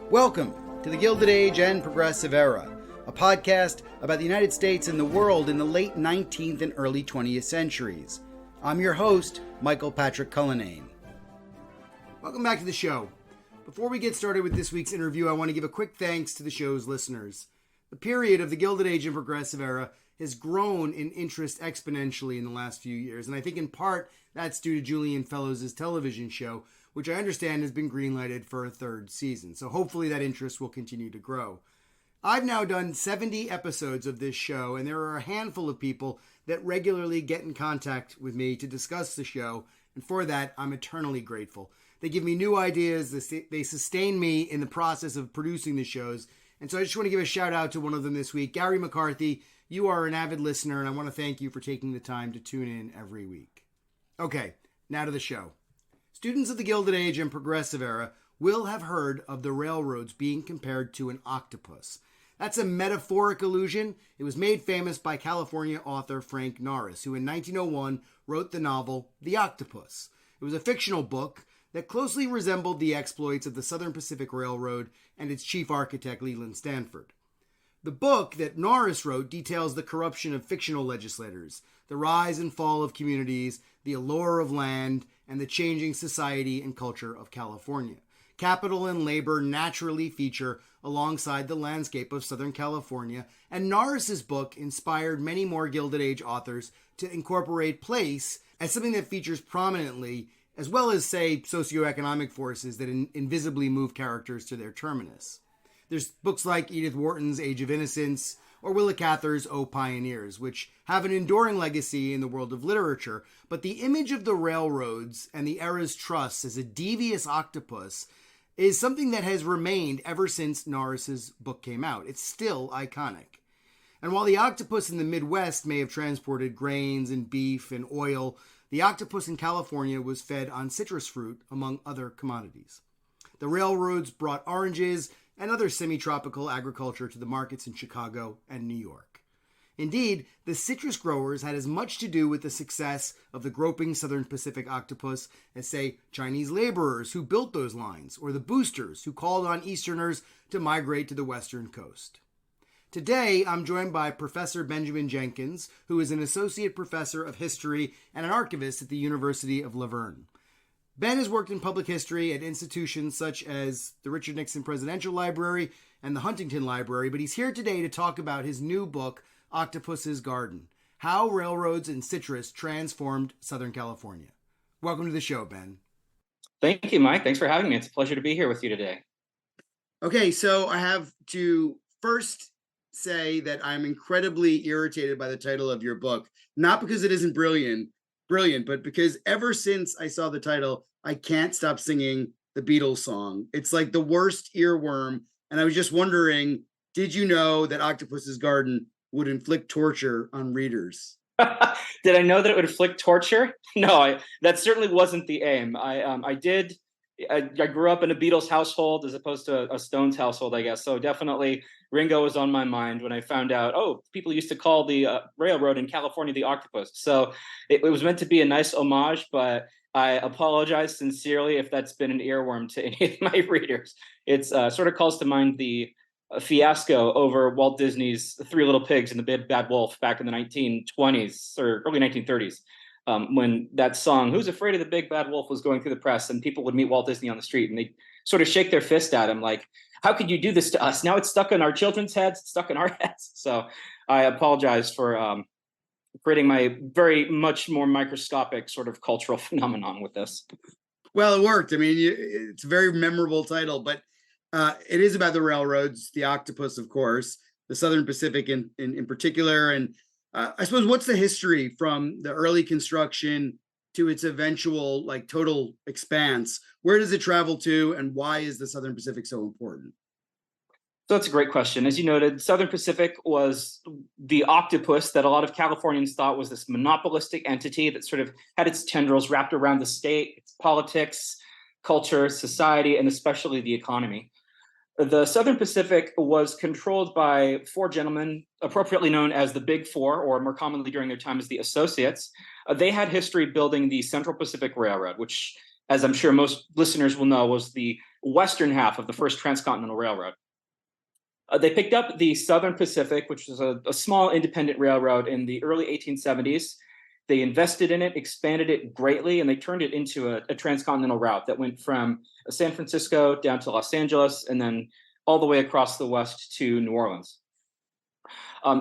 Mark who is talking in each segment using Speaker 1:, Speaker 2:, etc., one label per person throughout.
Speaker 1: Welcome to the Gilded Age and Progressive Era, a podcast about the United States and the world in the late 19th and early 20th centuries. I'm your host, Michael Patrick Cullinane. Welcome back to the show. Before we get started with this week's interview, I want to give a quick thanks to the show's listeners. The period of the Gilded Age and Progressive Era has grown in interest exponentially in the last few years, and I think in part that's due to Julian Fellowes' television show, which I understand has been greenlighted for a third season. So hopefully that interest will continue to grow. I've now done 70 episodes of this show, and there are a handful of people that regularly get in contact with me to discuss the show, and for that, I'm eternally grateful. They give me new ideas, they sustain me in the process of producing the shows, and so I just want to give a shout out to one of them this week. Gary McCarthy, you are an avid listener, and I want to thank you for taking the time to tune in every week. Okay, now to the show. Students of the Gilded Age and Progressive Era will have heard of the railroads being compared to an octopus. That's a metaphoric allusion. It was made famous by California author Frank Norris, who in 1901 wrote the novel The Octopus. It was a fictional book that closely resembled the exploits of the Southern Pacific Railroad and its chief architect Leland Stanford. The book that Norris wrote details the corruption of fictional legislators, the rise and fall of communities, the allure of land, and the changing society and culture of California. Capital and labor naturally feature alongside the landscape of Southern California, and Norris's book inspired many more Gilded Age authors to incorporate place as something that features prominently, as well as, say, socioeconomic forces that invisibly move characters to their terminus. There's books like Edith Wharton's Age of Innocence or Willa Cather's O Pioneers, which have an enduring legacy in the world of literature, but the image of the railroads and the era's trusts as a devious octopus is something that has remained ever since Norris's book came out. It's still iconic. And while the octopus in the Midwest may have transported grains and beef and oil, the octopus in California was fed on citrus fruit, among other commodities. The railroads brought oranges and other semi-tropical agriculture to the markets in Chicago and New York. Indeed, the citrus growers had as much to do with the success of the groping Southern Pacific octopus as, say, Chinese laborers who built those lines, or the boosters who called on Easterners to migrate to the western coast. Today, I'm joined by Professor Benjamin Jenkins, who is an associate professor of history and an archivist at the University of La Verne. Ben has worked in public history at institutions such as the Richard Nixon Presidential Library and the Huntington Library, but he's here today to talk about his new book, Octopus's Garden: How Railroads and Citrus Transformed Southern California. Welcome to the show, Ben.
Speaker 2: Thank you, Mike. Thanks for having me. It's a pleasure to be here with you today. Okay,
Speaker 1: so I have to first say that I'm incredibly irritated by the title of your book, not because it isn't brilliant, but because ever since I saw the title, I can't stop singing the Beatles song. It's like the worst earworm. And I was just wondering, did you know that Octopus's Garden would inflict torture on readers?
Speaker 2: Did I know that it would inflict torture? No, that certainly wasn't the aim. I grew up in a Beatles household as opposed to a Stones household, I guess. So definitely Ringo was on my mind when I found out, people used to call the railroad in California the Octopus. So it was meant to be a nice homage, but I apologize sincerely if that's been an earworm to any of my readers. It's sort of calls to mind the fiasco over Walt Disney's The Three Little Pigs and the Big Bad Wolf back in the 1920s or early 1930s. When that song, Who's Afraid of the Big Bad Wolf, was going through the press, and people would meet Walt Disney on the street and they sort of shake their fist at him like, how could you do this to us? Now it's stuck in our children's heads, it's stuck in our heads. So I apologize for creating my very much more microscopic sort of cultural phenomenon with this.
Speaker 1: Well, it worked. I mean, it's a very memorable title, but it is about the railroads, the octopus, of course, the Southern Pacific in particular. And I suppose, what's the history from the early construction to its eventual total expanse? Where does it travel to, and why is the Southern Pacific so important?
Speaker 2: So that's a great question. As you noted, Southern Pacific was the octopus that a lot of Californians thought was this monopolistic entity that sort of had its tendrils wrapped around the state, its politics, culture, society, and especially the economy. The Southern Pacific was controlled by four gentlemen, appropriately known as the Big Four, or more commonly during their time as the Associates. They had history building the Central Pacific Railroad, which, as I'm sure most listeners will know, was the western half of the first transcontinental railroad. They picked up the Southern Pacific, which was a small independent railroad in the early 1870s. They invested in it, expanded it greatly, and they turned it into a transcontinental route that went from San Francisco down to Los Angeles and then all the way across the west to New Orleans.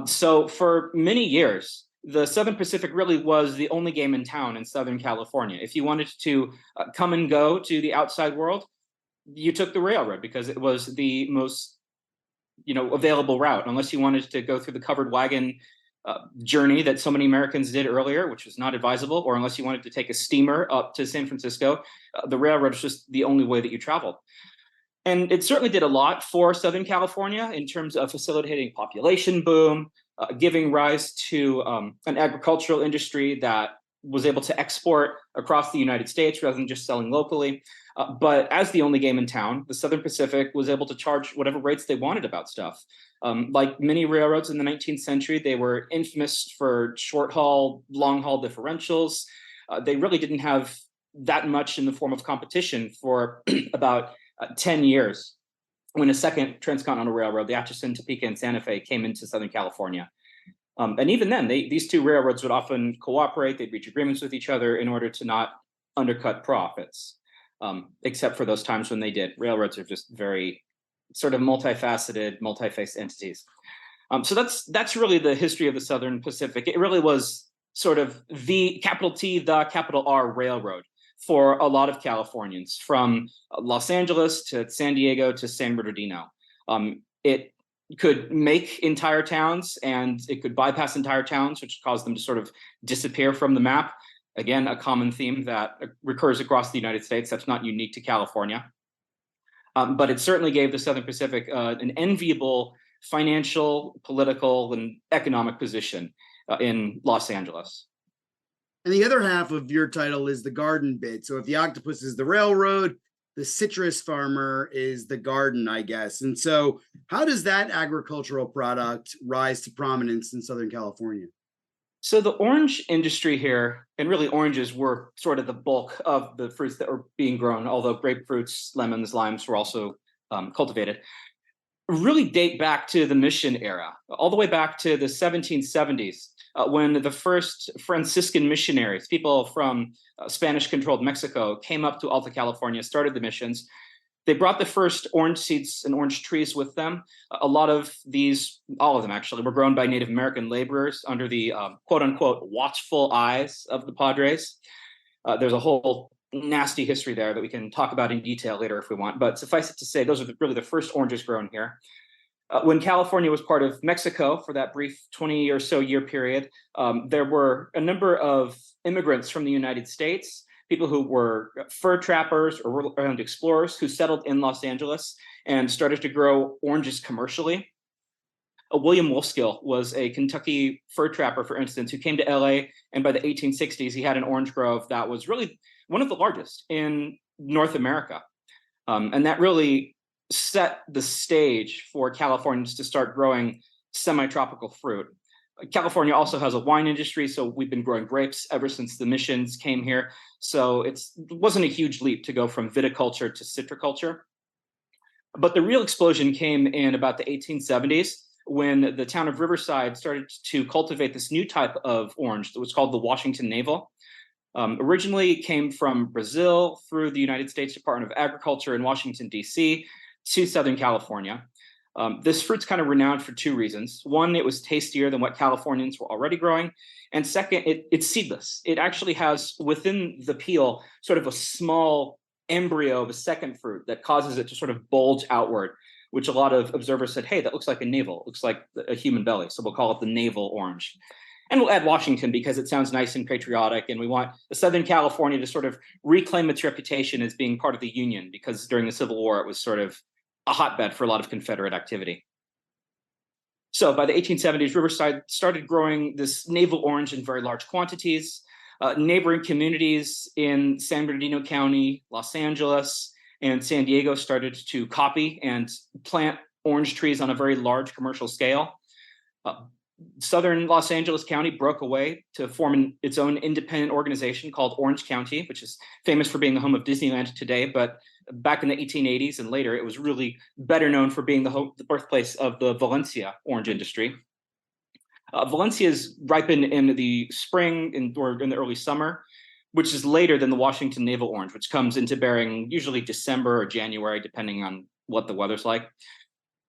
Speaker 2: So for many years, the Southern Pacific really was the only game in town in Southern California. If you wanted to come and go to the outside world, you took the railroad because it was the most available route, unless you wanted to go through the covered wagon journey that so many Americans did earlier, which was not advisable, or unless you wanted to take a steamer up to San Francisco, the railroad was just the only way that you traveled. And it certainly did a lot for Southern California in terms of facilitating population boom, giving rise to an agricultural industry that was able to export across the United States rather than just selling locally. But as the only game in town, the Southern Pacific was able to charge whatever rates they wanted about stuff. Like many railroads in the 19th century, they were infamous for short haul, long haul differentials. They really didn't have that much in the form of competition for about 10 years when a second transcontinental railroad, the Atchison, Topeka, and Santa Fe, came into Southern California. And even then, these two railroads would often cooperate. They'd reach agreements with each other in order to not undercut profits, except for those times when they did. Railroads are just very sort of multifaceted, multi-faced entities. So that's really the history of the Southern Pacific. It really was sort of the capital T, the capital R railroad for a lot of Californians, from Los Angeles to San Diego to San Bernardino. It could make entire towns and it could bypass entire towns, which caused them to sort of disappear from the map. Again, a common theme that recurs across the United States. That's not unique to California. But it certainly gave the Southern Pacific an enviable financial, political, and economic position in Los Angeles.
Speaker 1: And the other half of your title is the garden bit. So if the octopus is the railroad, the citrus farmer is the garden, I guess. And so how does that agricultural product rise to prominence in Southern California?
Speaker 2: So the orange industry here, and really oranges were sort of the bulk of the fruits that were being grown, although grapefruits, lemons, limes were also cultivated, really date back to the mission era, all the way back to the 1770s, when the first Franciscan missionaries, people from Spanish-controlled Mexico, came up to Alta California, started the missions. They brought the first orange seeds and orange trees with them. A lot of these, all of them actually, were grown by Native American laborers under the quote-unquote watchful eyes of the Padres. There's a whole nasty history there that we can talk about in detail later if we want, but suffice it to say, those are really the first oranges grown here. When California was part of Mexico for that brief 20 or so year period, there were a number of immigrants from the United States, people who were fur trappers or around explorers who settled in Los Angeles and started to grow oranges commercially. William Wolfskill was a Kentucky fur trapper, for instance, who came to LA, and by the 1860s, he had an orange grove that was really one of the largest in North America. And that really set the stage for Californians to start growing semi-tropical fruit. California also has a wine industry, so we've been growing grapes ever since the missions came here. So it wasn't a huge leap to go from viticulture to citriculture. But the real explosion came in about the 1870s when the town of Riverside started to cultivate this new type of orange that was called the Washington Navel. Originally it came from Brazil through the United States Department of Agriculture in Washington, D.C. to Southern California. This fruit's kind of renowned for two reasons. One, it was tastier than what Californians were already growing. And second, it's seedless. It actually has within the peel sort of a small embryo of a second fruit that causes it to sort of bulge outward, which a lot of observers said, hey, that looks like a navel, looks like a human belly. So we'll call it the navel orange. And we'll add Washington because it sounds nice and patriotic. And we want Southern California to sort of reclaim its reputation as being part of the Union, because during the Civil War, it was sort of a hotbed for a lot of Confederate activity. So by the 1870s, Riverside started growing this navel orange in very large quantities. Neighboring communities in San Bernardino County, Los Angeles, and San Diego started to copy and plant orange trees on a very large commercial scale. Southern Los Angeles County broke away to form its own independent organization called Orange County, which is famous for being the home of Disneyland today. But back in the 1880s and later, it was really better known for being the birthplace of the Valencia orange industry. Valencias ripen in the spring or in the early summer, which is later than the Washington navel orange, which comes into bearing usually December or January, depending on what the weather's like.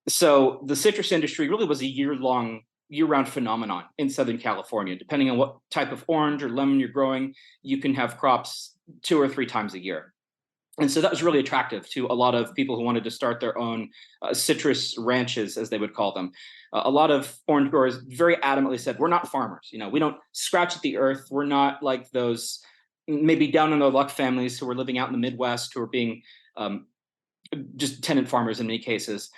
Speaker 2: So the citrus industry really was a year-round phenomenon in Southern California. Depending on what type of orange or lemon you're growing, you can have crops 2 or 3 times a year. And so that was really attractive to a lot of people who wanted to start their own citrus ranches, as they would call them. A lot of orange growers very adamantly said, we're not farmers. We don't scratch at the earth. We're not like those maybe down on their luck families who are living out in the Midwest, who are being just tenant farmers in many cases.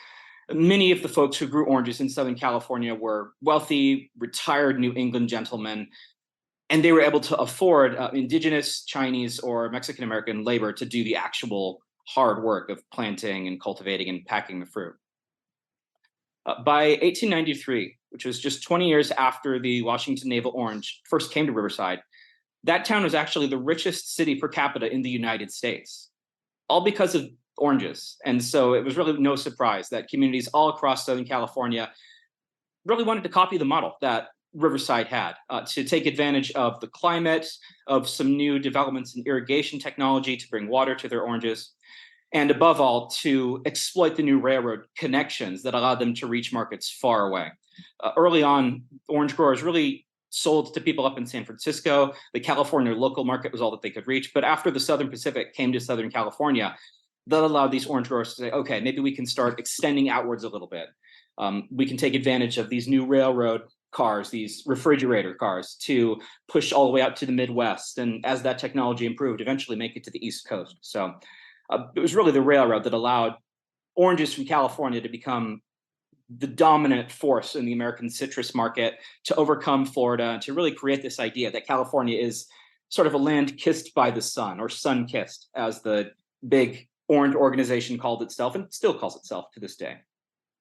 Speaker 2: Many of the folks who grew oranges in Southern California were wealthy, retired New England gentlemen, and they were able to afford indigenous, Chinese, or Mexican-American labor to do the actual hard work of planting and cultivating and packing the fruit. By 1893, which was just 20 years after the Washington navel orange first came to Riverside, that town was actually the richest city per capita in the United States, all because of oranges. And so it was really no surprise that communities all across Southern California really wanted to copy the model that Riverside had, to take advantage of the climate, of some new developments in irrigation technology to bring water to their oranges, and above all, to exploit the new railroad connections that allowed them to reach markets far away. Early on, orange growers really sold to people up in San Francisco. The California local market was all that they could reach. But after the Southern Pacific came to Southern California, that allowed these orange growers to say, okay, maybe we can start extending outwards a little bit. We can take advantage of these new railroad cars, these refrigerator cars, to push all the way out to the Midwest. And as that technology improved, eventually make it to the East Coast. So it was really the railroad that allowed oranges from California to become the dominant force in the American citrus market, to overcome Florida, and to really create this idea that California is sort of a land kissed by the sun, or sun-kissed, as the big orange organization called itself and still calls itself to this day.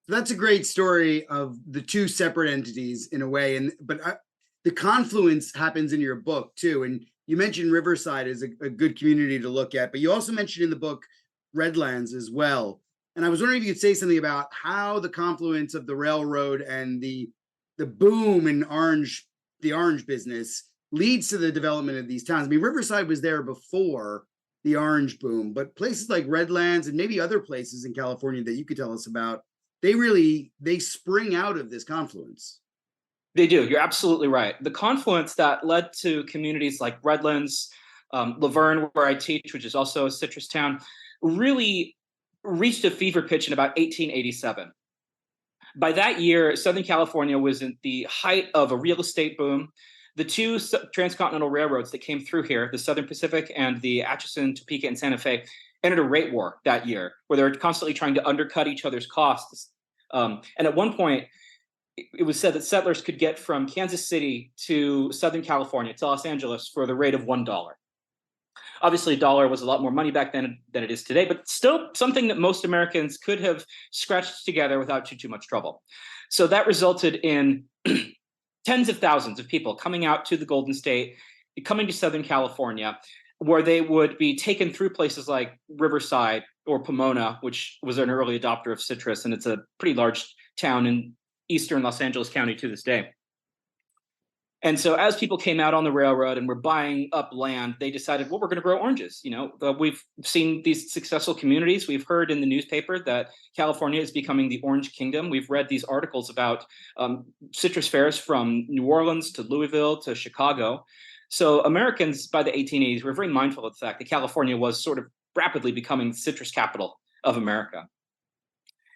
Speaker 1: That's a great story of the two separate entities in a way, but the confluence happens in your book too. And you mentioned Riverside as a good community to look at, but you also mentioned in the book Redlands as well. And I was wondering if you could say something about how the confluence of the railroad and the boom in the orange business leads to the development of these towns. I mean, Riverside was there before the orange boom, but places like Redlands and maybe other places in California that you could tell us about, they spring out of this confluence.
Speaker 2: They do. You're absolutely right. The confluence that led to communities like Redlands, Laverne, where I teach, which is also a citrus town, really reached a fever pitch in about 1887. By that year, Southern California was in the height of a real estate boom. The two transcontinental railroads that came through here, the Southern Pacific and the Atchison, Topeka, and Santa Fe, entered a rate war that year, where they were constantly trying to undercut each other's costs. And at one point, it was said that settlers could get from Kansas City to Southern California, to Los Angeles, for the rate of $1. Obviously, $1 was a lot more money back then than it is today, but still something that most Americans could have scratched together without too much trouble. So that resulted in tens of thousands of people coming out to the Golden State, coming to Southern California, where they would be taken through places like Riverside or Pomona, which was an early adopter of citrus, and it's a pretty large town in eastern Los Angeles County to this day. And so as people came out on the railroad and were buying up land, they decided, well, we're going to grow oranges. We've seen these successful communities. We've heard in the newspaper that California is becoming the Orange Kingdom. We've read these articles about citrus fairs from New Orleans to Louisville to Chicago. So Americans by the 1880s were very mindful of the fact that California was sort of rapidly becoming the citrus capital of America.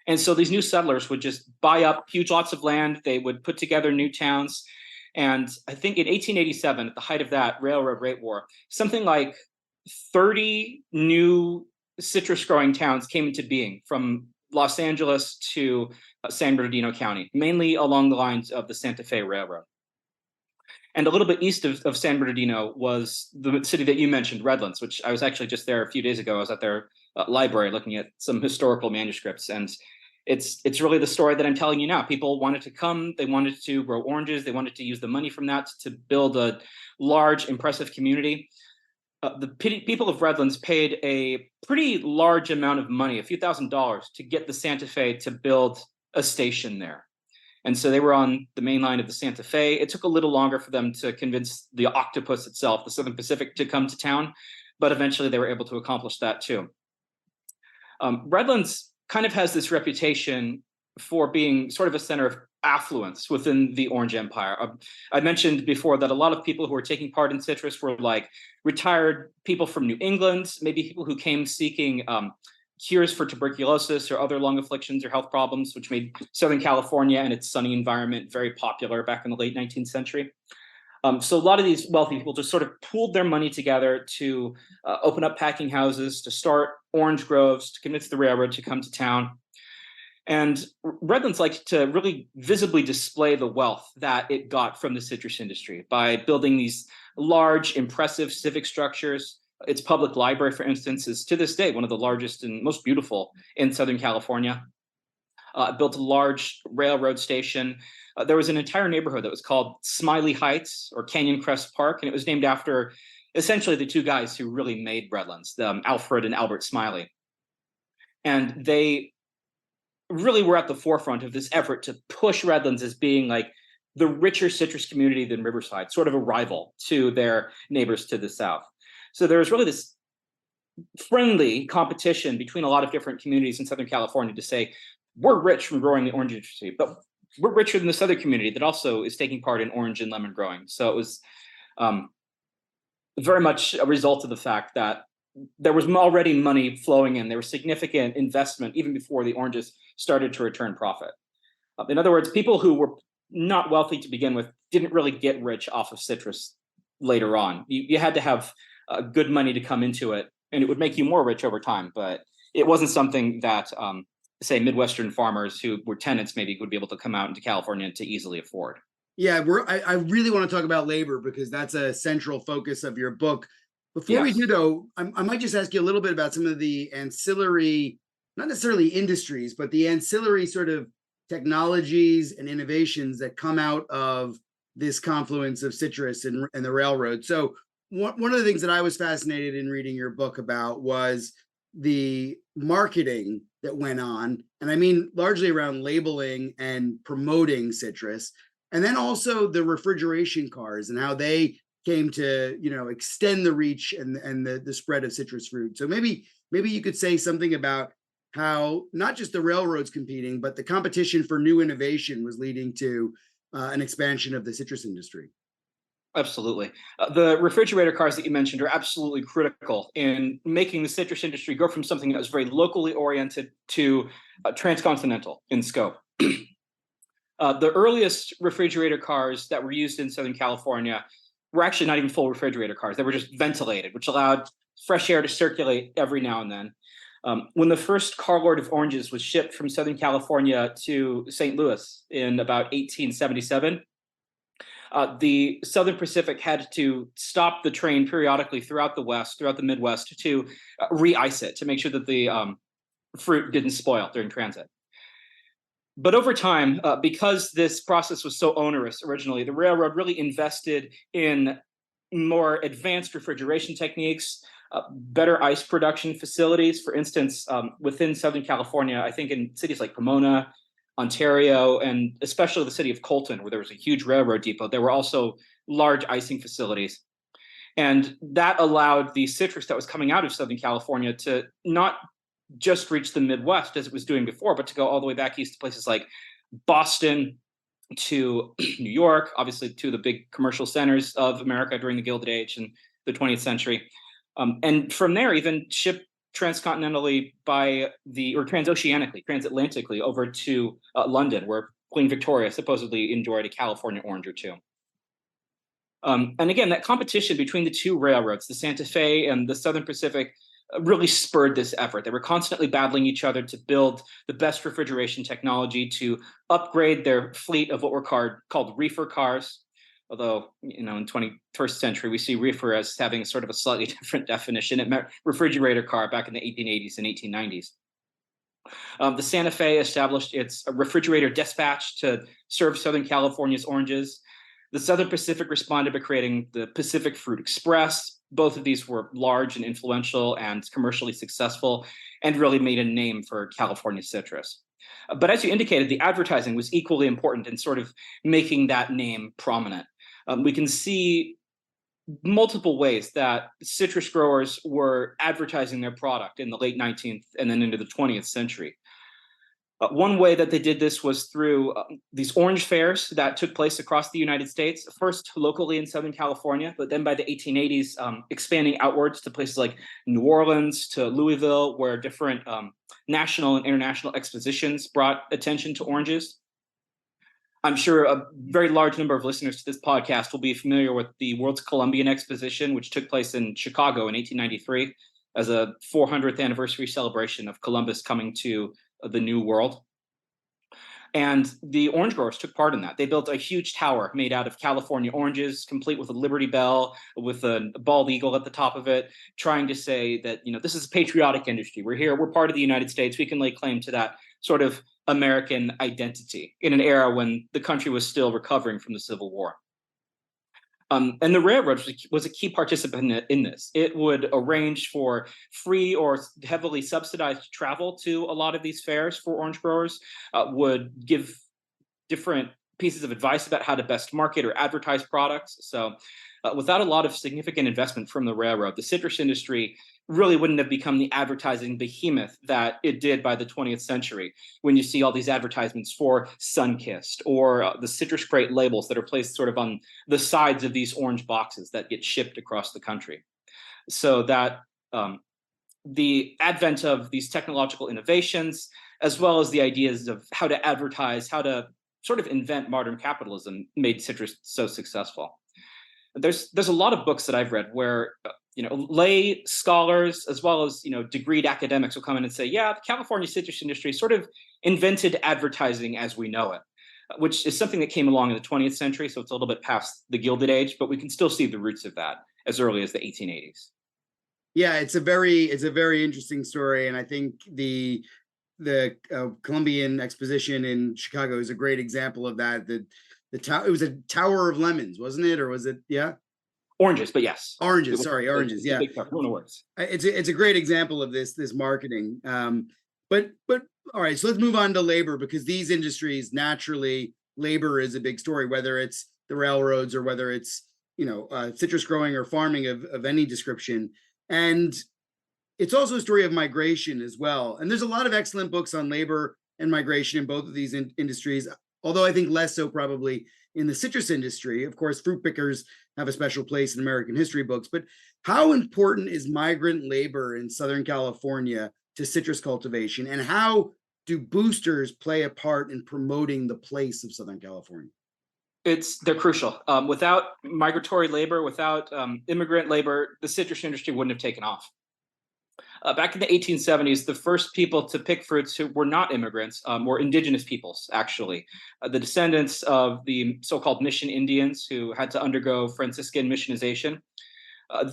Speaker 2: And so these new settlers would just buy up huge lots of land. They would put together new towns. And I think in 1887, at the height of that railroad rate war, something like 30 new citrus growing towns came into being from Los Angeles to San Bernardino County, mainly along the lines of the Santa Fe Railroad. And a little bit east of San Bernardino was the city that you mentioned, Redlands, which I was actually just there a few days ago. I was out there library looking at some historical manuscripts, and it's really the story that I'm telling you now. People wanted to come, they wanted to grow oranges, they wanted to use the money from that to build a large, impressive community. The people of Redlands paid a pretty large amount of money, a few $1,000s, to get the Santa Fe to build a station there. And so they were on the main line of the Santa Fe. It took a little longer for them to convince the Octopus itself, the Southern Pacific, to come to town, but eventually they were able to accomplish that too. Redlands kind of has this reputation for being sort of a center of affluence within the Orange Empire. I mentioned before that a lot of people who were taking part in citrus were like retired people from New England, maybe people who came seeking cures for tuberculosis or other lung afflictions or health problems, which made Southern California and its sunny environment very popular back in the late 19th century. So a lot of these wealthy people just sort of pooled their money together to open up packing houses, to start orange groves, to convince the railroad to come to town. And Redlands liked to really visibly display the wealth that it got from the citrus industry by building these large, impressive civic structures. Its public library, for instance, is to this day one of the largest and most beautiful in Southern California. It built a large railroad station. There was an entire neighborhood that was called Smiley Heights or Canyon Crest Park, and it was named after essentially the two guys who really made Redlands, Alfred and Albert Smiley. And they really were at the forefront of this effort to push Redlands as being like the richer citrus community than Riverside, sort of a rival to their neighbors to the south. So there was really this friendly competition between a lot of different communities in Southern California to say, we're rich from growing the orange industry, but we're richer than this other community that also is taking part in orange and lemon growing. So it was very much a result of the fact that there was already money flowing in. There was significant investment even before the oranges started to return profit. In other words, people who were not wealthy to begin with didn't really get rich off of citrus later on. You had to have good money to come into it, and it would make you more rich over time. But it wasn't something that, say, Midwestern farmers who were tenants maybe would be able to come out into California to easily afford.
Speaker 1: Yeah, I really want to talk about labor because that's a central focus of your book. Before we do, though, I might just ask you a little bit about some of the ancillary, not necessarily industries, but the ancillary sort of technologies and innovations that come out of this confluence of citrus and the railroad. So one of the things that I was fascinated in reading your book about was the marketing that went on, and I mean largely around labeling and promoting citrus, and then also the refrigeration cars and how they came to, extend the reach and the spread of citrus fruit. So maybe you could say something about how not just the railroads competing, but the competition for new innovation was leading to an expansion of the citrus industry.
Speaker 2: Absolutely. The refrigerator cars that you mentioned are absolutely critical in making the citrus industry go from something that was very locally oriented to transcontinental in scope. The earliest refrigerator cars that were used in Southern California were actually not even full refrigerator cars. They were just ventilated, which allowed fresh air to circulate every now and then. When the first carload of oranges was shipped from Southern California to St. Louis in about 1877, the Southern Pacific had to stop the train periodically throughout the Midwest to re-ice it to make sure that the fruit didn't spoil during transit. But over time, because this process was so onerous originally, the railroad really invested in more advanced refrigeration techniques, better ice production facilities. For instance, within Southern California, I think in cities like Pomona, Ontario, and especially the city of Colton, where there was a huge railroad depot, there were also large icing facilities. And that allowed the citrus that was coming out of Southern California to not just reach the Midwest as it was doing before, but to go all the way back east to places like Boston, to New York, obviously to the big commercial centers of America during the Gilded Age and the 20th century. And from there, even shipped transcontinentally transatlantically over to London, where Queen Victoria supposedly enjoyed a California orange or two. And again, that competition between the two railroads, the Santa Fe and the Southern Pacific, really spurred this effort. They were constantly battling each other to build the best refrigeration technology, to upgrade their fleet of what were called reefer cars, Although, in 21st century, we see reefer as having sort of a slightly different definition. It meant refrigerator car back in the 1880s and 1890s. The Santa Fe established its refrigerator dispatch to serve Southern California's oranges. The Southern Pacific responded by creating the Pacific Fruit Express. Both of these were large and influential and commercially successful and really made a name for California citrus. But as you indicated, the advertising was equally important in sort of making that name prominent. We can see multiple ways that citrus growers were advertising their product in the late 19th and then into the 20th century. One way that they did this was through these orange fairs that took place across the United States, first locally in Southern California, but then by the 1880s, expanding outwards to places like New Orleans, to Louisville, where different national and international expositions brought attention to oranges. I'm sure a very large number of listeners to this podcast will be familiar with the World's Columbian Exposition, which took place in Chicago in 1893 as a 400th anniversary celebration of Columbus coming to the New World. And the orange growers took part in that. They built a huge tower made out of California oranges, complete with a Liberty Bell, with a bald eagle at the top of it, trying to say that, this is a patriotic industry. We're here, we're part of the United States. We can lay claim to that sort of American identity in an era when the country was still recovering from the Civil War. And the railroad was a key participant in this. It would arrange for free or heavily subsidized travel to a lot of these fairs for orange growers, would give different pieces of advice about how to best market or advertise products. So without a lot of significant investment from the railroad, the citrus industry really wouldn't have become the advertising behemoth that it did by the 20th century, when you see all these advertisements for Sunkissed or the citrus crate labels that are placed sort of on the sides of these orange boxes that get shipped across the country. So that the advent of these technological innovations, as well as the ideas of how to advertise, how to sort of invent modern capitalism, made citrus so successful. There's a lot of books that I've read where lay scholars as well as degreed academics will come in and say, yeah, the California citrus industry sort of invented advertising as we know it, which is something that came along in the 20th century. So it's a little bit past the Gilded Age, but we can still see the roots of that as early as the 1880s.
Speaker 1: Yeah, it's a very interesting story, and I think the Columbian Exposition in Chicago is a great example of that. It was a Tower of Lemons, wasn't it, or was it? Yeah.
Speaker 2: Oranges, but yes.
Speaker 1: Oranges, sorry, oranges. Yeah, it's a great example of this marketing. But all right, so let's move on to labor, because these industries, naturally, labor is a big story, whether it's the railroads or whether it's citrus growing or farming of any description. And it's also a story of migration as well. And there's a lot of excellent books on labor and migration in both of these industries, although I think less so probably in the citrus industry. Of course, fruit pickers have a special place in American history books, but how important is migrant labor in Southern California to citrus cultivation, and how do boosters play a part in promoting the place of Southern California?
Speaker 2: They're crucial. Without migratory labor, without immigrant labor, the citrus industry wouldn't have taken off. Back in the 1870s, the first people to pick fruits who were not immigrants were indigenous peoples, actually. The descendants of the so-called mission Indians who had to undergo Franciscan missionization.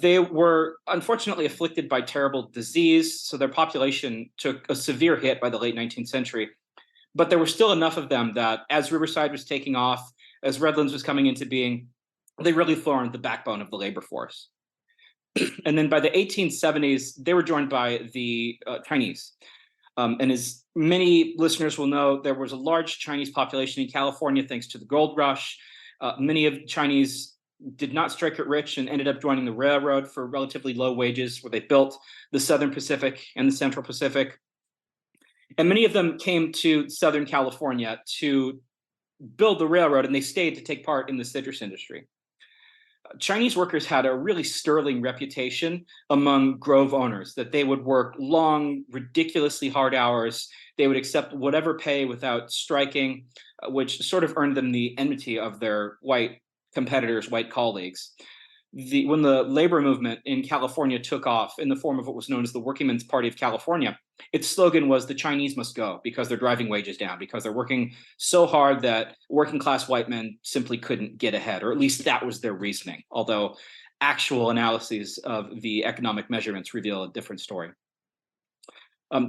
Speaker 2: They were unfortunately afflicted by terrible disease, so their population took a severe hit by the late 19th century. But there were still enough of them that as Riverside was taking off, as Redlands was coming into being, they really formed the backbone of the labor force. And then by the 1870s, they were joined by the Chinese. And as many listeners will know, there was a large Chinese population in California thanks to the gold rush. Many of Chinese did not strike it rich and ended up joining the railroad for relatively low wages, where they built the Southern Pacific and the Central Pacific. And many of them came to Southern California to build the railroad, and they stayed to take part in the citrus industry. Chinese workers had a really sterling reputation among grove owners, that they would work long, ridiculously hard hours. They would accept whatever pay without striking, which sort of earned them the enmity of their white competitors, white colleagues. when the labor movement in California took off in the form of what was known as the Workingmen's Party of California, its slogan was "The Chinese must go because they're driving wages down, because they're working so hard that working class white men simply couldn't get ahead," or at least that was their reasoning, although actual analyses of the economic measurements reveal a different story.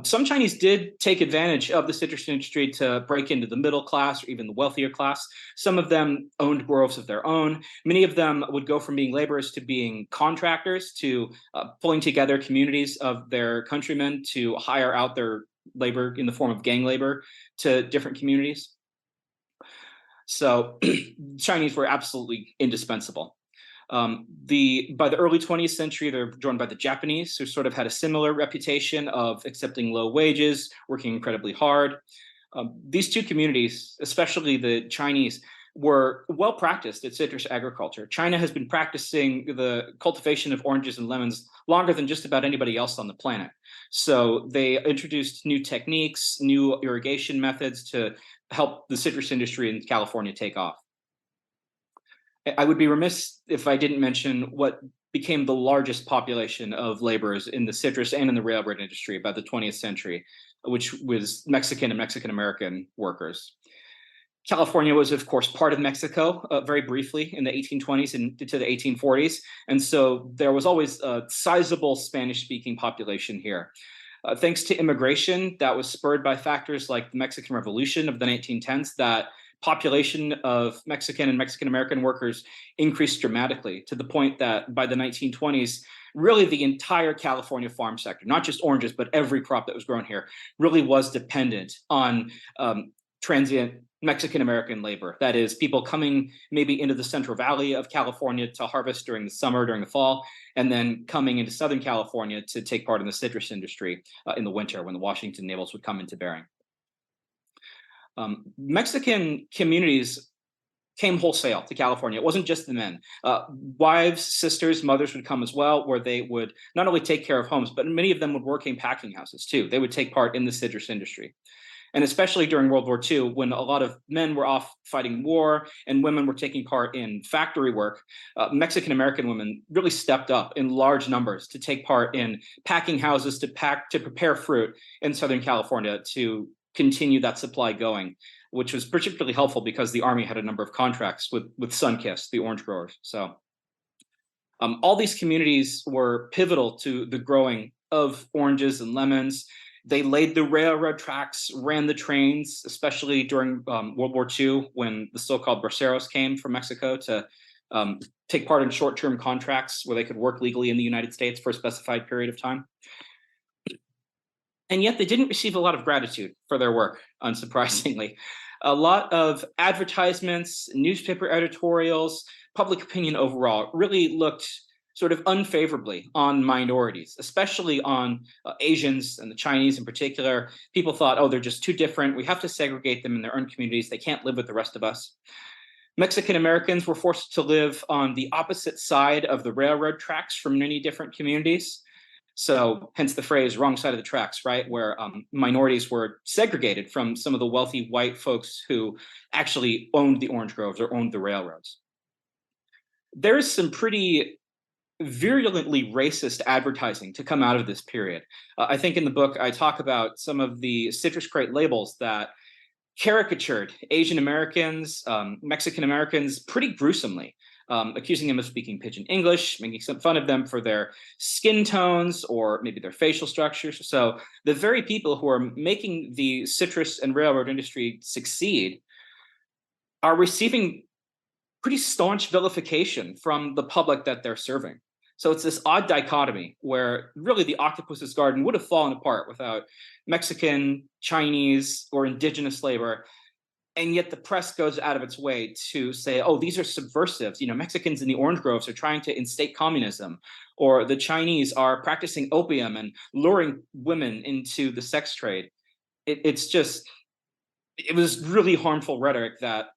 Speaker 2: Some Chinese did take advantage of the citrus industry to break into the middle class or even the wealthier class. Some of them owned groves of their own. Many of them would go from being laborers to being contractors, to pulling together communities of their countrymen to hire out their labor in the form of gang labor to different communities. So Chinese were absolutely indispensable. By the early 20th century, they're joined by the Japanese, who sort of had a similar reputation of accepting low wages, working incredibly hard. These two communities, especially the Chinese, were well practiced at citrus agriculture. China has been practicing the cultivation of oranges and lemons longer than just about anybody else on the planet. So they introduced new techniques, new irrigation methods to help the citrus industry in California take off. I would be remiss if I didn't mention what became the largest population of laborers in the citrus and in the railroad industry by the 20th century, which was Mexican and Mexican American workers. California was, of course, part of Mexico very briefly in the 1820s and to the 1840s. And so there was always a sizable Spanish-speaking population here. Thanks to immigration that was spurred by factors like the Mexican Revolution of the 1910s, that population of Mexican and Mexican American workers increased dramatically, to the point that by the 1920s, really the entire California farm sector, not just oranges, but every crop that was grown here, really was dependent on transient Mexican American labor. That is, people coming maybe into the Central Valley of California to harvest during the summer, during the fall, and then coming into Southern California to take part in the citrus industry in the winter when the Washington navels would come into bearing. Mexican communities came wholesale to California. It wasn't just the men. Wives, sisters, mothers would come as well, where they would not only take care of homes, but many of them would work in packing houses too. They would take part in the citrus industry. And especially during World War II, when a lot of men were off fighting war and women were taking part in factory work, Mexican American women really stepped up in large numbers to take part in packing houses, to prepare fruit in Southern California to continue that supply going, which was particularly helpful because the Army had a number of contracts with Sunkist, the orange growers. So all these communities were pivotal to the growing of oranges and lemons. They laid the railroad tracks, ran the trains, especially during World War II, when the so-called braceros came from Mexico to take part in short-term contracts where they could work legally in the United States for a specified period of time. And yet they didn't receive a lot of gratitude for their work, unsurprisingly. A lot of advertisements, newspaper editorials, public opinion overall really looked sort of unfavorably on minorities, especially on Asians and the Chinese in particular. People thought, oh, they're just too different. We have to segregate them in their own communities. They can't live with the rest of us. Mexican Americans were forced to live on the opposite side of the railroad tracks from many different communities. So hence the phrase wrong side of the tracks, right? Where minorities were segregated from some of the wealthy white folks who actually owned the orange groves or owned the railroads. There is some pretty virulently racist advertising to come out of this period. I think in the book, I talk about some of the citrus crate labels that caricatured Asian Americans, Mexican Americans pretty gruesomely. Accusing them of speaking pidgin English, making some fun of them for their skin tones or maybe their facial structures. So the very people who are making the citrus and railroad industry succeed are receiving pretty staunch vilification from the public that they're serving. So it's this odd dichotomy where really the Octopus's garden would have fallen apart without Mexican, Chinese, or indigenous labor. And yet the press goes out of its way to say, oh, these are subversives. You know, Mexicans in the orange groves are trying to instate communism, or the Chinese are practicing opium and luring women into the sex trade. It was really harmful rhetoric that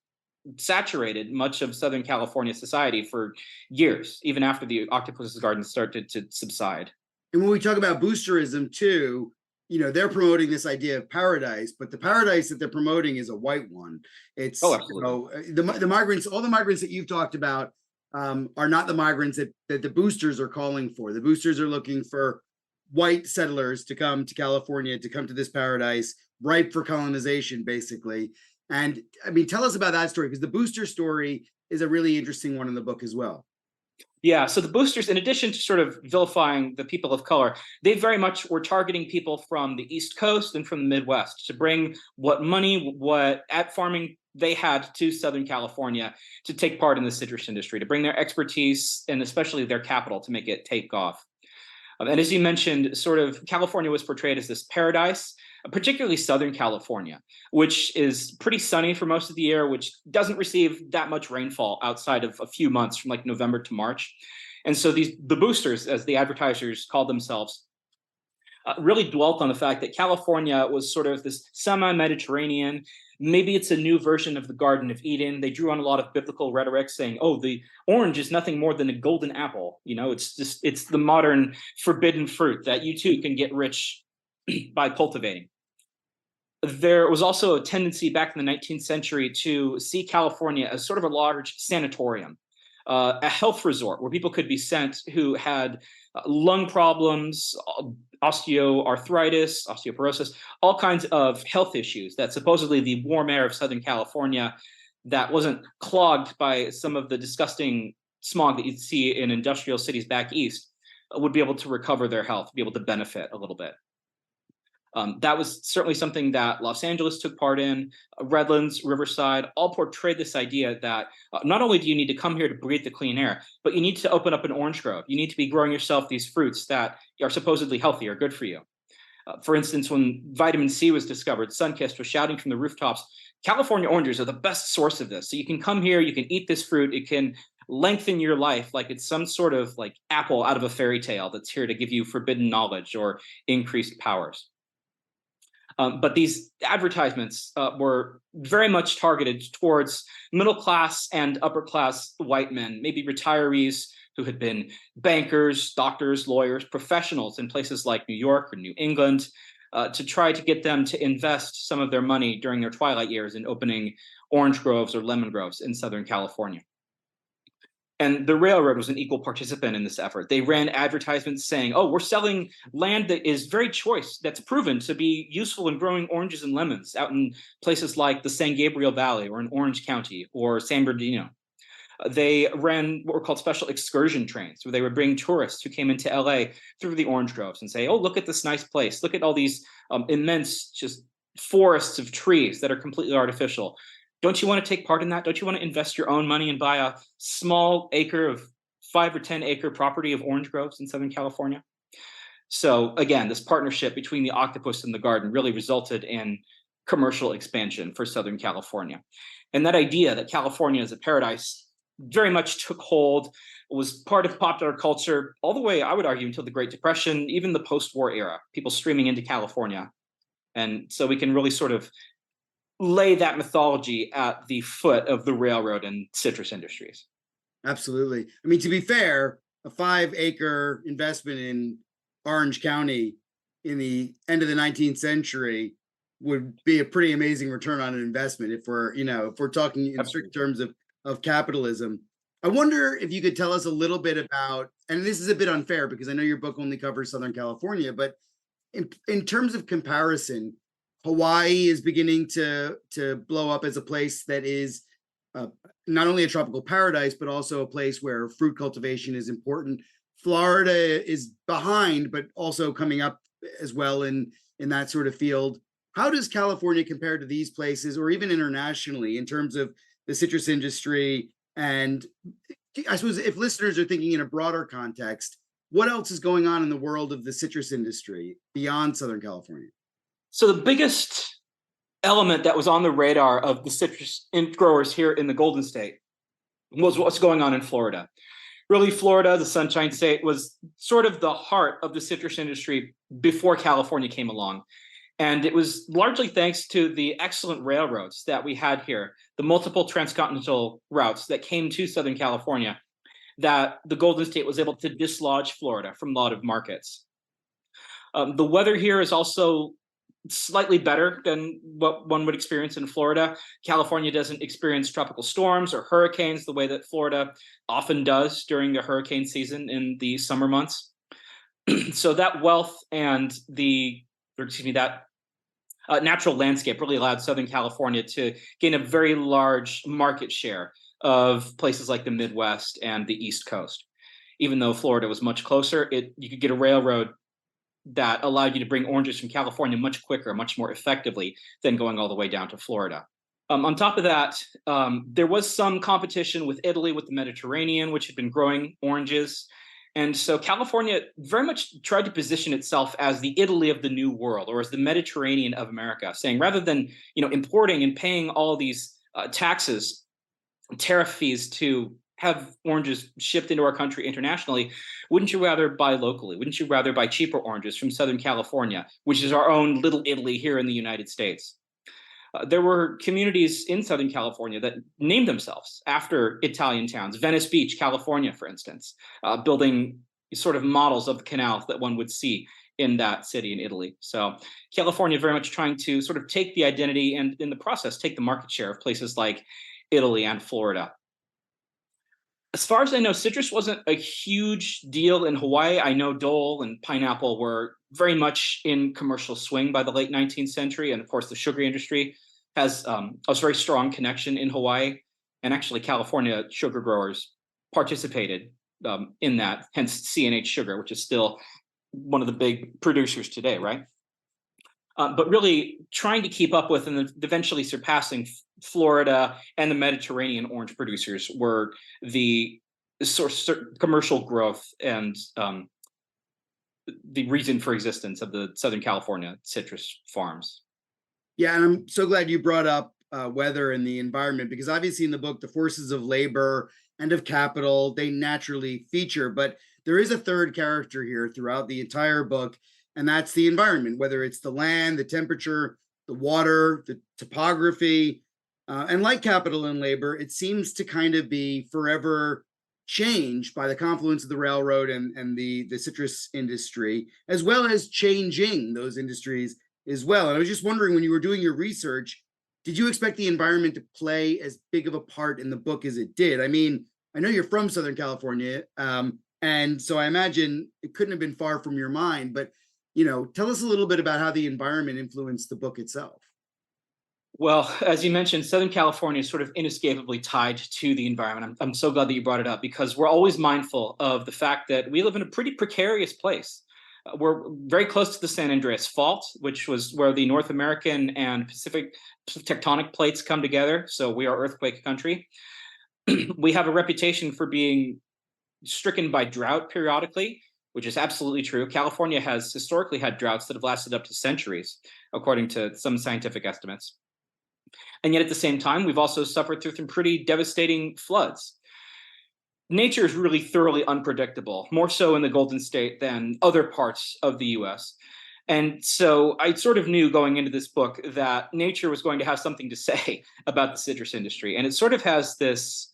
Speaker 2: saturated much of Southern California society for years, even after the Octopus's garden started to subside.
Speaker 1: And when we talk about boosterism too, you know, they're promoting this idea of paradise, but the paradise that they're promoting is a white one. It's,
Speaker 2: absolutely.
Speaker 1: You know, the migrants, all the migrants that you've talked about, are not the migrants that the boosters are calling for. The boosters are looking for white settlers to come to California, to come to this paradise, ripe for colonization, basically. And I mean, tell us about that story, because the booster story is a really interesting one in the book as well.
Speaker 2: Yeah, so the boosters, in addition to sort of vilifying the people of color, they very much were targeting people from the East Coast and from the Midwest to bring what money, what at farming they had to Southern California to take part in the citrus industry, to bring their expertise and especially their capital to make it take off. And as you mentioned, sort of California was portrayed as this paradise, particularly Southern California, which is pretty sunny for most of the year, which doesn't receive that much rainfall outside of a few months from like November to March. And so the boosters, as the advertisers called themselves, really dwelt on the fact that California was sort of this semi-Mediterranean. Maybe it's a new version of the Garden of Eden. They drew on a lot of biblical rhetoric saying, oh, the orange is nothing more than a golden apple. You know, it's the modern forbidden fruit that you too can get rich by cultivating. There was also a tendency back in the 19th century to see California as sort of a large sanatorium, a health resort where people could be sent who had lung problems, osteoarthritis, osteoporosis, all kinds of health issues that supposedly the warm air of Southern California that wasn't clogged by some of the disgusting smog that you'd see in industrial cities back east would be able to recover their health, be able to benefit a little bit. That was certainly something that Los Angeles took part in. Redlands, Riverside, all portrayed this idea that not only do you need to come here to breathe the clean air, but you need to open up an orange grove. You need to be growing yourself these fruits that are supposedly healthy or good for you. For instance, when vitamin C was discovered, Sunkist was shouting from the rooftops, California oranges are the best source of this. So you can come here, you can eat this fruit, it can lengthen your life like it's some sort of like apple out of a fairy tale that's here to give you forbidden knowledge or increased powers. But these advertisements were very much targeted towards middle class and upper class white men, maybe retirees who had been bankers, doctors, lawyers, professionals in places like New York or New England, to try to get them to invest some of their money during their twilight years in opening orange groves or lemon groves in Southern California. And the railroad was an equal participant in this effort. They ran advertisements saying, oh, we're selling land that is very choice, that's proven to be useful in growing oranges and lemons out in places like the San Gabriel Valley or in Orange County or San Bernardino. They ran what were called special excursion trains, where they would bring tourists who came into LA through the orange groves and say, oh, look at this nice place. Look at all these immense just forests of trees that are completely artificial. Don't you want to take part in that? Don't you want to invest your own money and buy a small acre of 5 or 10 acre property of orange groves in Southern California? So again, this partnership between the octopus and the garden really resulted in commercial expansion for Southern California. And that idea that California is a paradise very much took hold, was part of popular culture all the way, I would argue, until the Great Depression, even the post-war era, people streaming into California. And so we can really sort of lay that mythology at the foot of the railroad and citrus industries.
Speaker 1: Absolutely. I mean, to be fair, a 5-acre investment in Orange County in the end of the 19th century would be a pretty amazing return on an investment if we're talking in strict terms of capitalism. I wonder if you could tell us a little bit about, and this is a bit unfair because I know your book only covers Southern California, but in terms of comparison, Hawaii is beginning to blow up as a place that is not only a tropical paradise, but also a place where fruit cultivation is important. Florida is behind, but also coming up as well in that sort of field. How does California compare to these places, or even internationally, in terms of the citrus industry? And I suppose if listeners are thinking in a broader context, what else is going on in the world of the citrus industry beyond Southern California?
Speaker 2: So the biggest element that was on the radar of the citrus growers here in the Golden State was what's going on in Florida. Really, Florida, the Sunshine State, was sort of the heart of the citrus industry before California came along. And it was largely thanks to the excellent railroads that we had here, the multiple transcontinental routes that came to Southern California, that the Golden State was able to dislodge Florida from a lot of markets. The weather here is also slightly better than what one would experience in Florida. California doesn't experience tropical storms or hurricanes the way that Florida often does during the hurricane season in the summer months. So that wealth and that natural landscape really allowed Southern California to gain a very large market share of places like the Midwest and the East Coast. Even though Florida was much closer, you could get a railroad that allowed you to bring oranges from California much quicker, much more effectively than going all the way down to Florida. On top of that, there was some competition with Italy, with the Mediterranean, which had been growing oranges. And so California very much tried to position itself as the Italy of the New World, or as the Mediterranean of America, saying rather than importing and paying all these taxes, tariff fees to have oranges shipped into our country internationally, wouldn't you rather buy locally? Wouldn't you rather buy cheaper oranges from Southern California, which is our own little Italy here in the United States? There were communities in Southern California that named themselves after Italian towns. Venice Beach, California, for instance, building sort of models of the canal that one would see in that city in Italy. So California very much trying to sort of take the identity and in the process take the market share of places like Italy and Florida. As far as I know, citrus wasn't a huge deal in Hawaii. I know Dole and pineapple were very much in commercial swing by the late 19th century. And of course, the sugar industry has a very strong connection in Hawaii. And actually, California sugar growers participated in that, hence C&H Sugar, which is still one of the big producers today, right? But really trying to keep up with and eventually surpassing Florida and the Mediterranean orange producers were the source commercial growth and the reason for existence of the Southern California citrus farms.
Speaker 1: Yeah, and I'm so glad you brought up weather and the environment, because obviously in the book, the forces of labor and of capital, they naturally feature, but there is a third character here throughout the entire book, and that's the environment, whether it's the land, the temperature, the water, the topography. And like capital and labor, it seems to kind of be forever changed by the confluence of the railroad and the citrus industry, as well as changing those industries as well. And I was just wondering, when you were doing your research, did you expect the environment to play as big of a part in the book as it did? I mean, I know you're from Southern California, and so I imagine it couldn't have been far from your mind, but tell us a little bit about how the environment influenced the book itself.
Speaker 2: Well, as you mentioned, Southern California is sort of inescapably tied to the environment. I'm so glad that you brought it up, because we're always mindful of the fact that we live in a pretty precarious place. We're very close to the San Andreas Fault, which was where the North American and Pacific tectonic plates come together. So we are earthquake country. We have a reputation for being stricken by drought periodically, which is absolutely true. California has historically had droughts that have lasted up to centuries, according to some scientific estimates. And yet at the same time, we've also suffered through some pretty devastating floods. Nature is really thoroughly unpredictable, more so in the Golden State than other parts of the US. And so I sort of knew going into this book that nature was going to have something to say about the citrus industry. And it sort of has this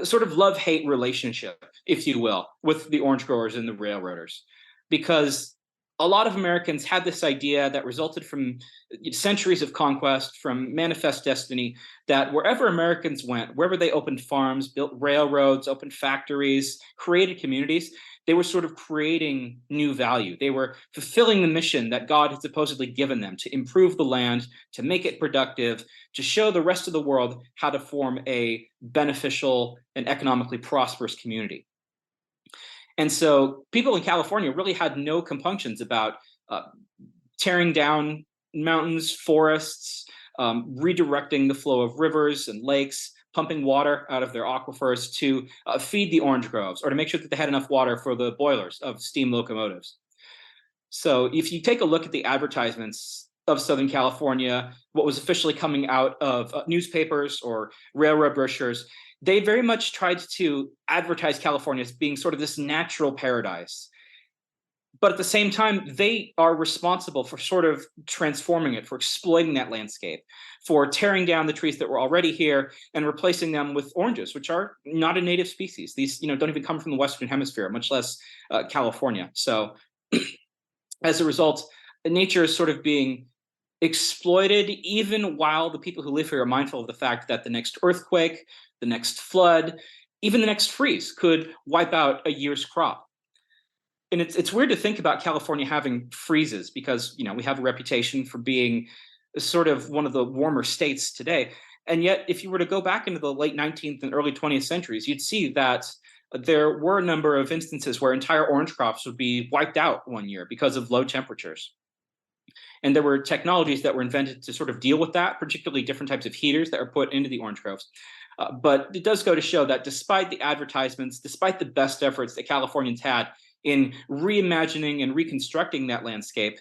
Speaker 2: sort of love-hate relationship, if you will, with the orange growers and the railroaders, because a lot of Americans had this idea that resulted from centuries of conquest, from manifest destiny, that wherever Americans went, wherever they opened farms, built railroads, opened factories, created communities, they were sort of creating new value. They were fulfilling the mission that God had supposedly given them to improve the land, to make it productive, to show the rest of the world how to form a beneficial and economically prosperous community. And so people in California really had no compunctions about tearing down mountains, forests, redirecting the flow of rivers and lakes, pumping water out of their aquifers to feed the orange groves, or to make sure that they had enough water for the boilers of steam locomotives. So if you take a look at the advertisements of Southern California, what was officially coming out of newspapers or railroad brochures, they very much tried to advertise California as being sort of this natural paradise. But at the same time, they are responsible for sort of transforming it, for exploiting that landscape, for tearing down the trees that were already here and replacing them with oranges, which are not a native species. These, don't even come from the Western Hemisphere, much less California. So as a result, nature is sort of being exploited, even while the people who live here are mindful of the fact that the next earthquake, the next flood, even the next freeze could wipe out a year's crop. And it's weird to think about California having freezes because we have a reputation for being sort of one of the warmer states today. And yet, if you were to go back into the late 19th and early 20th centuries, you'd see that there were a number of instances where entire orange crops would be wiped out one year because of low temperatures. And there were technologies that were invented to sort of deal with that, particularly different types of heaters that are put into the orange groves. But it does go to show that despite the advertisements, despite the best efforts that Californians had in reimagining and reconstructing that landscape,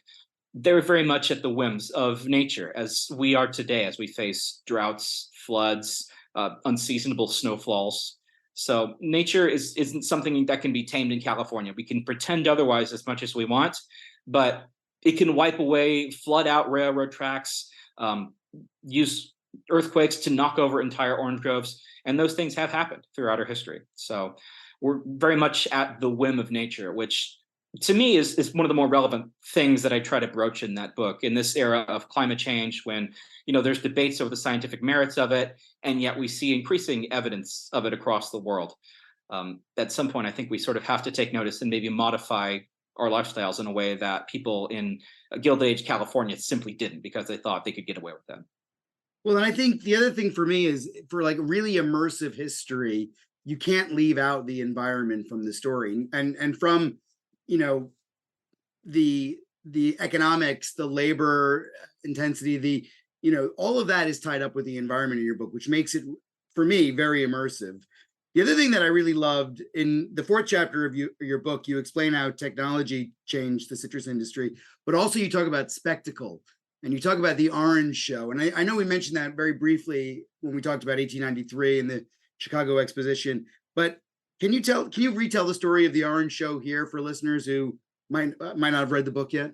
Speaker 2: they're very much at the whims of nature, as we are today, as we face droughts, floods, unseasonable snowfalls. So nature isn't something that can be tamed in California. We can pretend otherwise as much as we want, but it can wipe away, flood out railroad tracks, use earthquakes to knock over entire orange groves, and those things have happened throughout our history. So we're very much at the whim of nature, which to me is one of the more relevant things that I try to broach in that book in this era of climate change, when there's debates over the scientific merits of it, and yet we see increasing evidence of it across the world. At some point, I think we sort of have to take notice and maybe modify our lifestyles in a way that people in Gilded Age California simply didn't, because they thought they could get away with them.
Speaker 1: Well, and I think the other thing for me is, for like really immersive history, you can't leave out the environment from the story, and from the economics, the labor intensity, all of that is tied up with the environment in your book, which makes it, for me, very immersive. The other thing that I really loved in the 4th chapter of your book, you explain how technology changed the citrus industry, but also you talk about spectacle, and you talk about the Orange Show. And I know we mentioned that very briefly when we talked about 1893 and the Chicago Exposition, but can you retell the story of the Orange Show here for listeners who might not have read the book yet?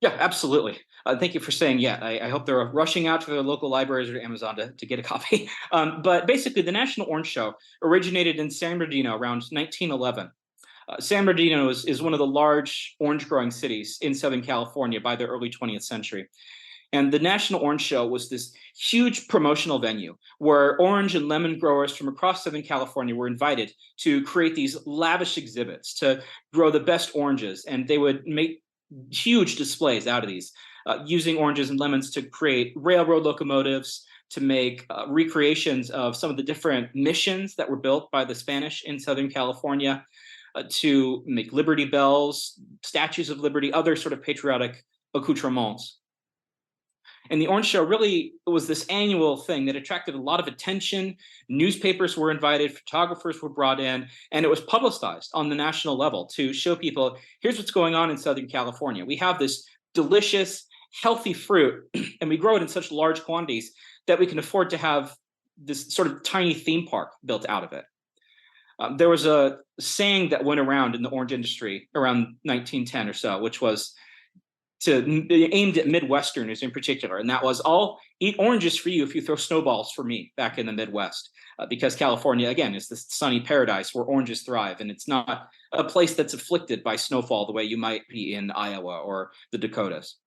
Speaker 2: Yeah, absolutely. Thank you for saying yeah. I hope they're rushing out to their local libraries or Amazon to get a copy. But basically, the National Orange Show originated in San Bernardino around 1911. San Bernardino is one of the large orange growing cities in Southern California by the early 20th century. And the National Orange Show was this huge promotional venue where orange and lemon growers from across Southern California were invited to create these lavish exhibits to grow the best oranges. And they would make huge displays out of these, using oranges and lemons to create railroad locomotives, to make recreations of some of the different missions that were built by the Spanish in Southern California, to make Liberty Bells, statues of Liberty, other sort of patriotic accoutrements. And the Orange Show really was this annual thing that attracted a lot of attention. Newspapers were invited, photographers were brought in, and it was publicized on the national level to show people, here's what's going on in Southern California. We have this delicious, healthy fruit, and we grow it in such large quantities that we can afford to have this sort of tiny theme park built out of it. There was a saying that went around in the orange industry around 1910 or so, which was aimed at Midwesterners in particular, and that was, I'll eat oranges for you if you throw snowballs for me back in the Midwest, because California, again, is this sunny paradise where oranges thrive, and it's not a place that's afflicted by snowfall the way you might be in Iowa or the Dakotas.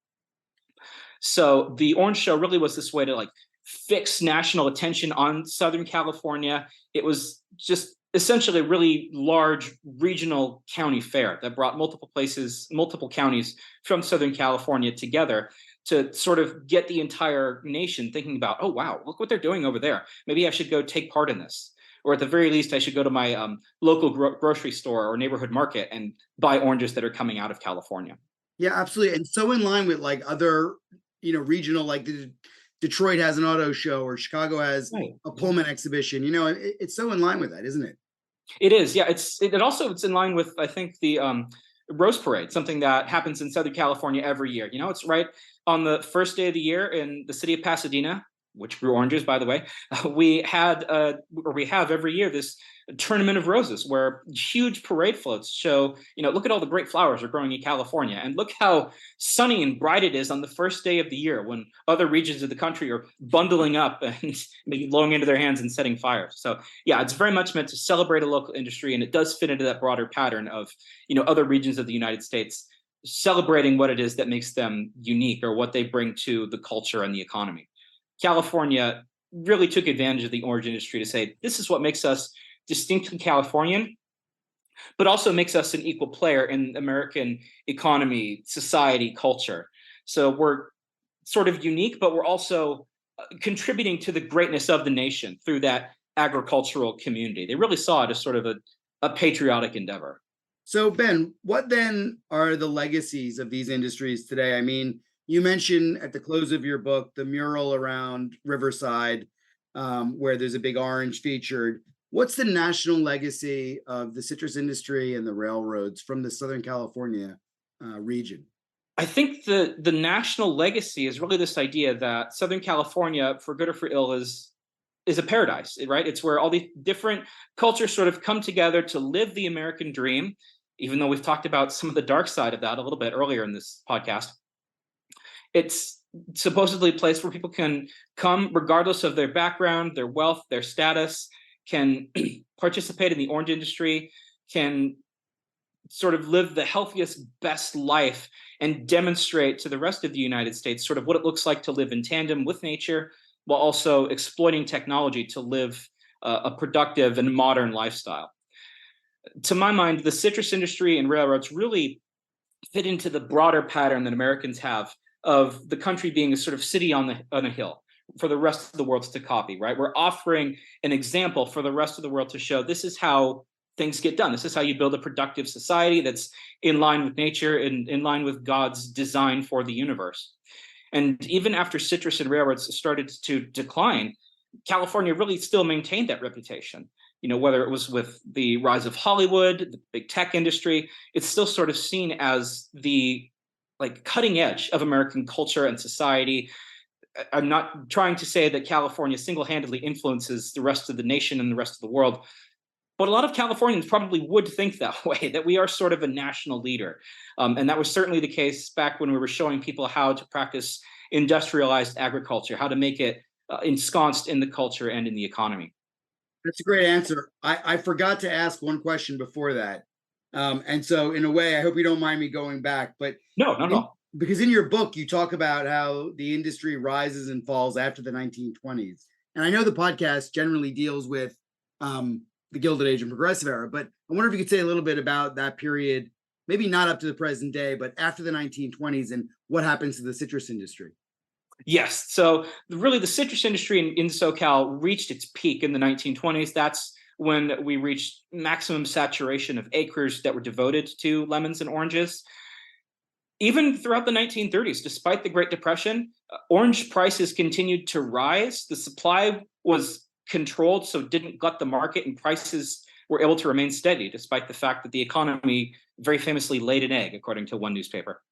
Speaker 2: So the Orange Show really was this way to fix national attention on Southern California. It was just essentially a really large regional county fair that brought multiple counties from Southern California together to sort of get the entire nation thinking about, oh, wow, look what they're doing over there. Maybe I should go take part in this. Or at the very least, I should go to my local grocery store or neighborhood market and buy oranges that are coming out of California.
Speaker 1: Yeah, absolutely. And so in line with other, regional, Detroit has an auto show, or Chicago has a Pullman exhibition. It's so in line with that, isn't it?
Speaker 2: It is, yeah. It's in line with, I think, the Rose Parade, something that happens in Southern California every year. It's right on the first day of the year in the city of Pasadena, which grew oranges, by the way. We have every year this tournament of roses where huge parade floats show, look at all the great flowers are growing in California, and look how sunny and bright it is on the first day of the year when other regions of the country are bundling up and maybe blowing into their hands and setting fires. So yeah, it's very much meant to celebrate a local industry, and it does fit into that broader pattern of, other regions of the United States celebrating what it is that makes them unique or what they bring to the culture and the economy. California really took advantage of the orange industry to say, this is what makes us distinctly Californian, but also makes us an equal player in American economy, society, culture. So we're sort of unique, but we're also contributing to the greatness of the nation through that agricultural community. They really saw it as sort of a patriotic endeavor.
Speaker 1: So, Ben, what then are the legacies of these industries today? I mean, you mentioned at the close of your book the mural around Riverside, where there's a big orange featured. What's the national legacy of the citrus industry and the railroads from the Southern California region?
Speaker 2: I think the national legacy is really this idea that Southern California, for good or for ill, is a paradise, right? It's where all these different cultures sort of come together to live the American dream, even though we've talked about some of the dark side of that a little bit earlier in this podcast. It's supposedly a place where people can come regardless of their background, their wealth, their status, can participate in the orange industry, can sort of live the healthiest, best life and demonstrate to the rest of the United States sort of what it looks like to live in tandem with nature while also exploiting technology to live a productive and modern lifestyle. To my mind, the citrus industry and railroads really fit into the broader pattern that Americans have of the country being a sort of city on a hill for the rest of the world to copy, right? We're offering an example for the rest of the world to show this is how things get done. This is how you build a productive society that's in line with nature and in line with God's design for the universe. And even after citrus and railroads started to decline, California really still maintained that reputation. You know, whether it was with the rise of Hollywood, the big tech industry, it's still sort of seen as the cutting edge of American culture and society. I'm not trying to say that California single-handedly influences the rest of the nation and the rest of the world, but a lot of Californians probably would think that way, that we are sort of a national leader. And that was certainly the case back when we were showing people how to practice industrialized agriculture, how to make it ensconced in the culture and in the economy.
Speaker 1: That's a great answer. I forgot to ask one question before that. And so in a way, I hope you don't mind me going back, but
Speaker 2: No.
Speaker 1: Because in your book, you talk about how the industry rises and falls after the 1920s. And I know the podcast generally deals with the Gilded Age and Progressive Era, but I wonder if you could say a little bit about that period, maybe not up to the present day, but after the 1920s and what happens to the citrus industry.
Speaker 2: Yes. So really the citrus industry in SoCal reached its peak in the 1920s. That's when we reached maximum saturation of acres that were devoted to lemons and oranges. Even throughout the 1930s, despite the Great Depression, orange prices continued to rise. The supply was controlled, so it didn't glut the market, and prices were able to remain steady, despite the fact that the economy very famously laid an egg, according to one newspaper.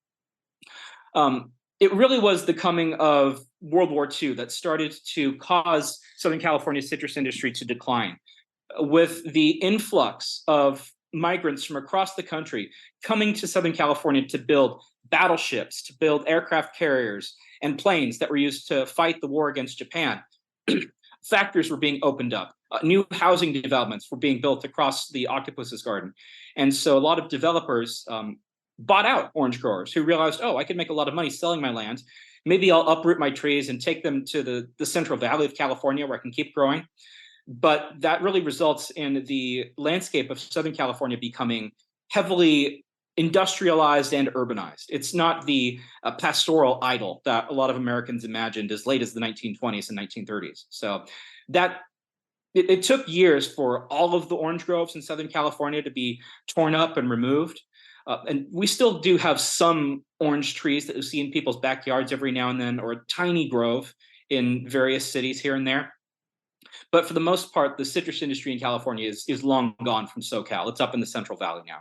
Speaker 2: It really was the coming of World War II that started to cause Southern California's citrus industry to decline. With the influx of migrants from across the country coming to Southern California to build battleships, to build aircraft carriers and planes that were used to fight the war against Japan, factories were being opened up. New housing developments were being built across the Octopus's garden. And so a lot of developers bought out orange growers who realized, oh, I could make a lot of money selling my land. Maybe I'll uproot my trees and take them to the Central Valley of California where I can keep growing. But that really results in the landscape of Southern California becoming heavily industrialized and urbanized. It's not the pastoral idyll that a lot of Americans imagined as late as the 1920s and 1930s. So that it took years for all of the orange groves in Southern California to be torn up and removed. And we still do have some orange trees that you see in people's backyards every now and then, or a tiny grove in various cities here and there. But for the most part, the citrus industry in California is long gone from SoCal. It's up in the Central Valley now.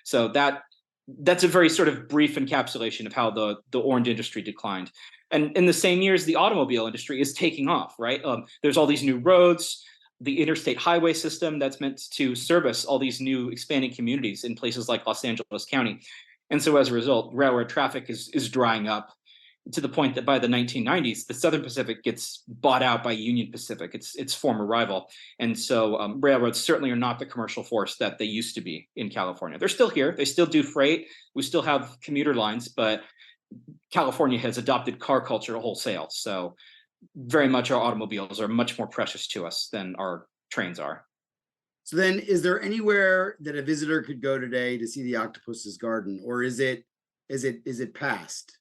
Speaker 2: So that's a very sort of brief encapsulation of how the orange industry declined. And in the same years, the automobile industry is taking off, right? There's all these new roads, the interstate highway system that's meant to service all these new expanding communities in places like Los Angeles County. And so as a result, railroad traffic is drying up. to the point that by the 1990s, the Southern Pacific gets bought out by Union Pacific, its former rival. And so railroads certainly are not the commercial force that they used to be in California. They're still here. They still do freight. We still have commuter lines, but California has adopted car culture wholesale. So very much our automobiles are much more precious to us than our trains are.
Speaker 1: So then, is there anywhere that a visitor could go today to see the Octopus's garden, or is it past?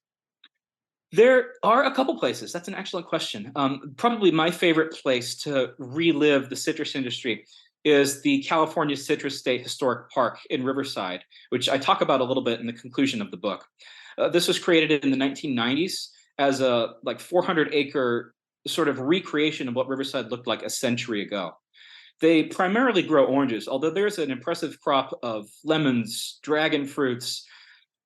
Speaker 2: There are a couple places. That's an excellent question. Probably my favorite place to relive the citrus industry is the California Citrus State Historic Park in Riverside, which I talk about a little bit in the conclusion of the book. This was created in the 1990s as a 400-acre sort of recreation of what Riverside looked like a century ago. They primarily grow oranges, although there's an impressive crop of lemons, dragon fruits,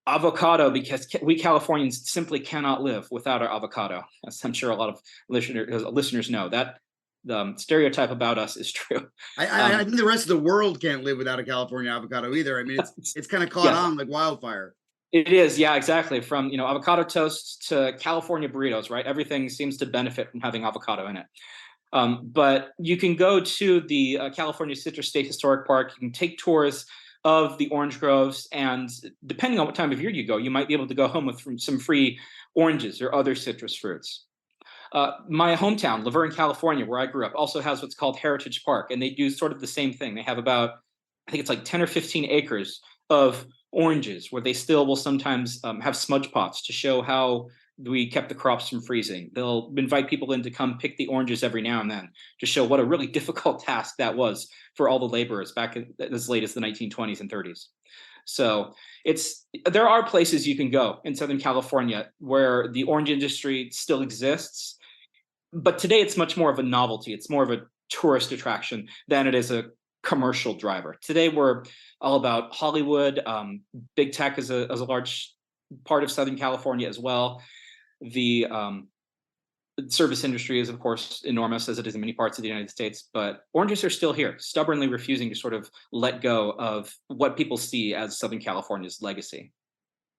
Speaker 2: avocado, because we Californians simply cannot live without our avocado. As I'm sure a lot of listeners know, that the stereotype about us is true.
Speaker 1: I think the rest of the world can't live without a California avocado either. I mean, it's kind of caught on like wildfire.
Speaker 2: It is, yeah, exactly. From avocado toast to California burritos, right? Everything seems to benefit from having avocado in it. But you can go to the California Citrus State Historic Park. You can take tours of the orange groves, and depending on what time of year you go, you might be able to go home with some free oranges or other citrus fruits. My hometown, Laverne, California, where I grew up, also has what's called Heritage Park, and they do sort of the same thing. They have about, I think it's like 10 or 15 acres of oranges, where they still will sometimes have smudge pots to show how we kept the crops from freezing. They'll invite people in to come pick the oranges every now and then to show what a really difficult task that was for all the laborers back as late as the 1920s and 30s. So there are places you can go in Southern California where the orange industry still exists, but today it's much more of a novelty. It's more of a tourist attraction than it is a commercial driver. Today we're all about Hollywood. Big tech is a large part of Southern California as well. The service industry is, of course, enormous, as it is in many parts of the United States, but oranges are still here, stubbornly refusing to sort of let go of what people see as Southern California's legacy.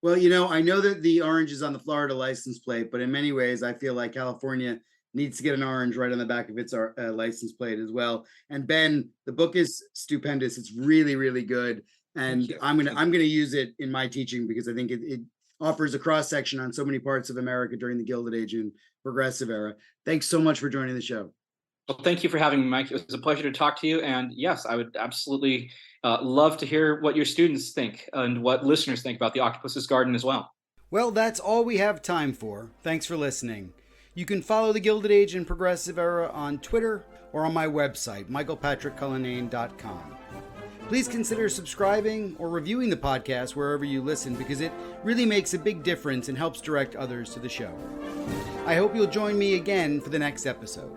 Speaker 1: Well, I know that the orange is on the Florida license plate, but in many ways, I feel like California needs to get an orange right on the back of its license plate as well. And Ben, the book is stupendous. It's really, really good. And I'm gonna use it in my teaching because I think it offers a cross section on so many parts of America during the Gilded Age and Progressive Era. Thanks so much for joining the show.
Speaker 2: Well, thank you for having me, Mike. It was a pleasure to talk to you. And yes, I would absolutely love to hear what your students think and what listeners think about the Octopus's Garden as well.
Speaker 1: Well, that's all we have time for. Thanks for listening. You can follow the Gilded Age and Progressive Era on Twitter or on my website, michaelpatrickcullinane.com. Please consider subscribing or reviewing the podcast wherever you listen, because it really makes a big difference and helps direct others to the show. I hope you'll join me again for the next episode.